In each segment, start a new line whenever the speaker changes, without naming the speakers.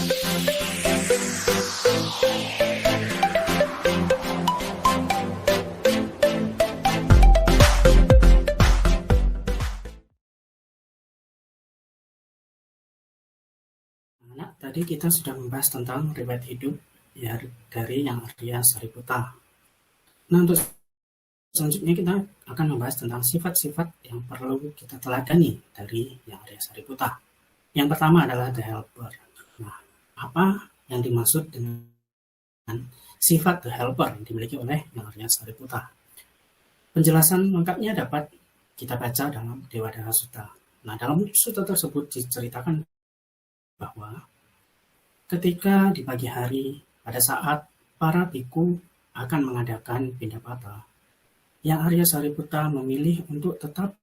Nah, tadi kita sudah membahas tentang riwayat hidup ya dari Yang Arya Sariputa. Nah, untuk selanjutnya kita akan membahas tentang sifat-sifat yang perlu kita teladani dari Yang Arya Sariputa. Yang pertama adalah the helper. Nah, apa yang dimaksud dengan sifat the helper yang dimiliki oleh Yang Arya Sariputa? Penjelasan lengkapnya dapat kita baca dalam Dewadara Sutta. Nah, dalam sutta tersebut diceritakan bahwa ketika di pagi hari pada saat para biku akan mengadakan pindapata, Yang Arya Sariputa memilih untuk tetap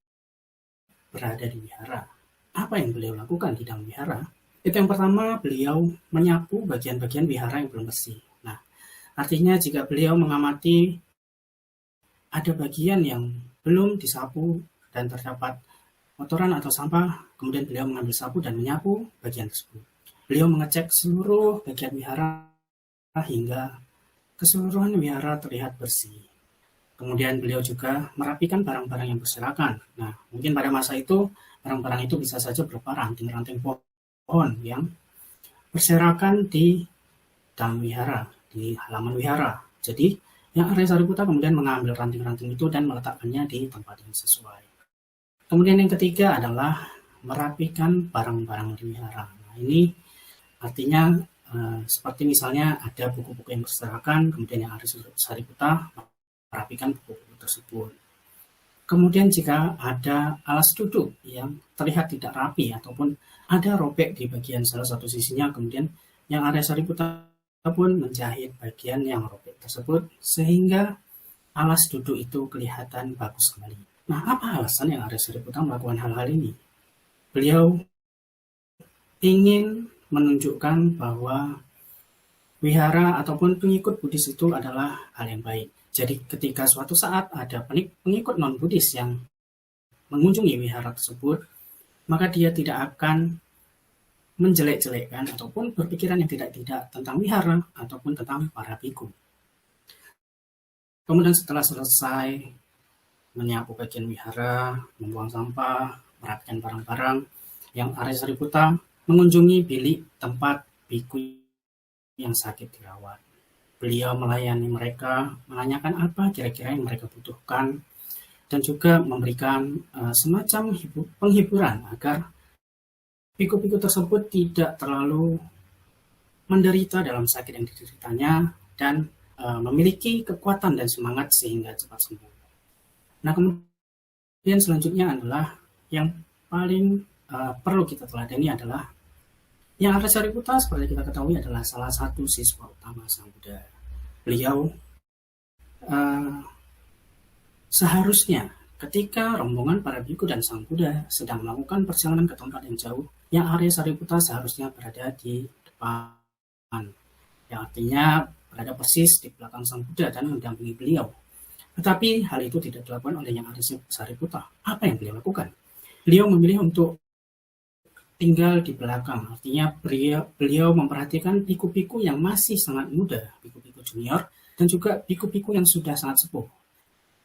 berada di wihara. Apa yang beliau lakukan di dalam wihara? Itu yang pertama, beliau menyapu bagian-bagian wihara yang belum bersih. Nah, artinya jika beliau mengamati ada bagian yang belum disapu dan terdapat kotoran atau sampah, kemudian beliau mengambil sapu dan menyapu bagian tersebut. Beliau mengecek seluruh bagian wihara hingga keseluruhan wihara terlihat bersih. Kemudian beliau juga merapikan barang-barang yang berserakan. Nah, mungkin pada masa itu barang-barang itu bisa saja berupa ranting-ranting pohon yang berserakan di dalam wihara, di halaman wihara. Jadi, Yang Arya Sariputa kemudian mengambil ranting-ranting itu dan meletakkannya di tempat yang sesuai. Kemudian yang ketiga adalah merapikan barang-barang di wihara. Nah, ini artinya seperti misalnya ada buku-buku yang berserakan, kemudian Yang Arya Sariputa merapikan buku-buku tersebut. Kemudian jika ada alas duduk yang terlihat tidak rapi ataupun ada robek di bagian salah satu sisinya, kemudian Yang Arya Sariputa pun menjahit bagian yang robek tersebut sehingga alas duduk itu kelihatan bagus kembali. Nah, apa alasan Yang Arya Sariputa melakukan hal-hal ini? Beliau ingin menunjukkan bahwa wihara ataupun pengikut Buddhis itu adalah hal yang baik. Jadi ketika suatu saat ada pengikut non-Buddhis yang mengunjungi wihara tersebut, maka dia tidak akan menjelek-jelekkan ataupun berpikiran yang tidak-tidak tentang wihara ataupun tentang para biku. Kemudian setelah selesai menyapu bagian wihara, membuang sampah, merapikan barang-barang, Yang Arya Sariputa mengunjungi bilik tempat biku yang sakit dirawat. Beliau melayani mereka, menanyakan apa kira-kira yang mereka butuhkan, dan juga memberikan semacam penghiburan agar biku-biku tersebut tidak terlalu menderita dalam sakit yang dideritanya dan memiliki kekuatan dan semangat sehingga cepat sembuh. Nah, kemudian selanjutnya adalah yang paling perlu kita teladani adalah Yang Arya Sariputa seperti kita ketahui adalah salah satu siswa utama Sang Buddha. Beliau seharusnya ketika rombongan para biku dan Sang Buddha sedang melakukan perjalanan ke tempat yang jauh, Yang Arya Sariputa seharusnya berada di depan, yang artinya berada persis di belakang Sang Buddha dan mendampingi beliau. Tetapi hal itu tidak dilakukan oleh Yang Arya Sariputa. Apa yang beliau lakukan? Beliau memilih untuk tinggal di belakang, artinya beliau memperhatikan biku-biku yang masih sangat muda, biku-biku junior, dan juga biku-biku yang sudah sangat sepuh.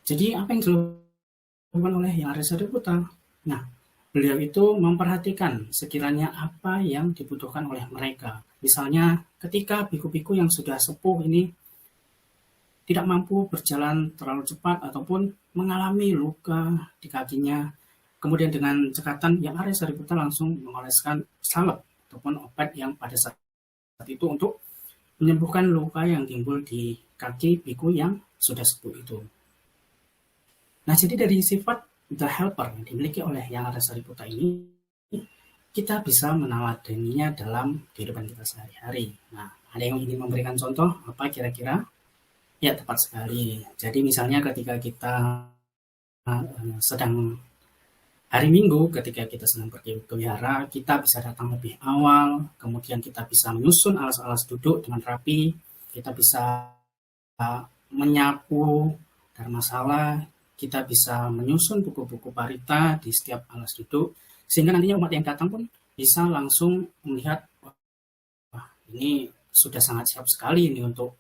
Jadi apa yang dilakukan oleh Yang Arya Sariputa? Nah, beliau itu memperhatikan sekiranya apa yang dibutuhkan oleh mereka. Misalnya ketika biku-biku yang sudah sepuh ini tidak mampu berjalan terlalu cepat ataupun mengalami luka di kakinya, kemudian dengan cekatan Yang Arya Sariputa langsung mengoleskan salep ataupun obat yang pada saat itu untuk menyembuhkan luka yang timbul di kaki biku yang sudah sepuh itu. Nah, jadi dari sifat the helper yang dimiliki oleh Yang Arya Sariputa ini, kita bisa meneladaninya dalam kehidupan kita sehari-hari. Nah, ada yang ingin memberikan contoh apa kira-kira? Ya, tepat sekali. Jadi misalnya ketika kita sedang hari Minggu, ketika kita sedang pergi ke wihara, kita bisa datang lebih awal, kemudian kita bisa menyusun alas-alas duduk dengan rapi, kita bisa menyapu dharmasala, kita bisa menyusun buku-buku parita di setiap alas duduk, sehingga nantinya umat yang datang pun bisa langsung melihat, wah, ini sudah sangat siap sekali ini untuk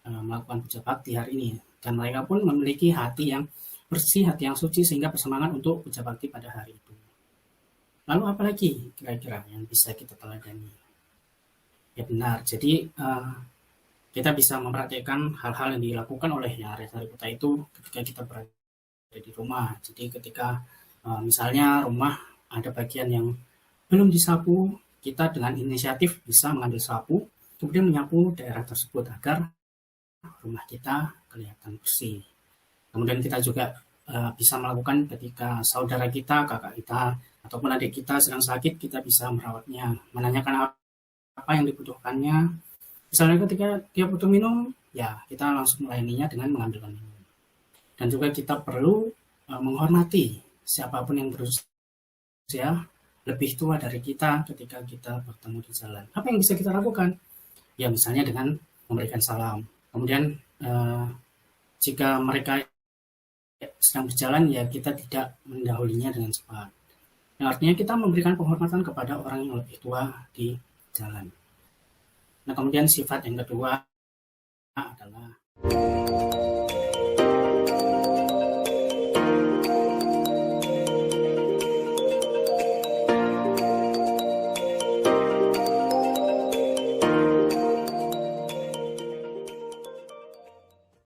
melakukan puja bakti hari ini. Dan mereka pun memiliki hati yang bersih, hati yang suci, sehingga bersemangat untuk puja bakti pada hari itu. Lalu apalagi kira-kira yang bisa kita teladani? Ya benar, jadi kita bisa mempraktikkan hal-hal yang dilakukan oleh yang Arya Sariputa itu ketika kita berada di rumah. Jadi ketika misalnya rumah ada bagian yang belum disapu, kita dengan inisiatif bisa mengambil sapu, kemudian menyapu daerah tersebut agar rumah kita kelihatan bersih. Kemudian kita juga bisa melakukan ketika saudara kita, kakak kita, ataupun adik kita sedang sakit, kita bisa merawatnya, menanyakan apa yang dibutuhkannya. Misalnya ketika dia butuh minum, ya kita langsung melayaninya dengan mengambilkan minum. Dan juga kita perlu menghormati siapapun yang berusia lebih tua dari kita ketika kita bertemu di jalan. Apa yang bisa kita lakukan? Ya misalnya dengan memberikan salam. Kemudian jika mereka sedang berjalan, ya kita tidak mendahulinya dengan cepat. Yang artinya kita memberikan penghormatan kepada orang yang lebih tua di jalan. Nah, kemudian sifat yang kedua adalah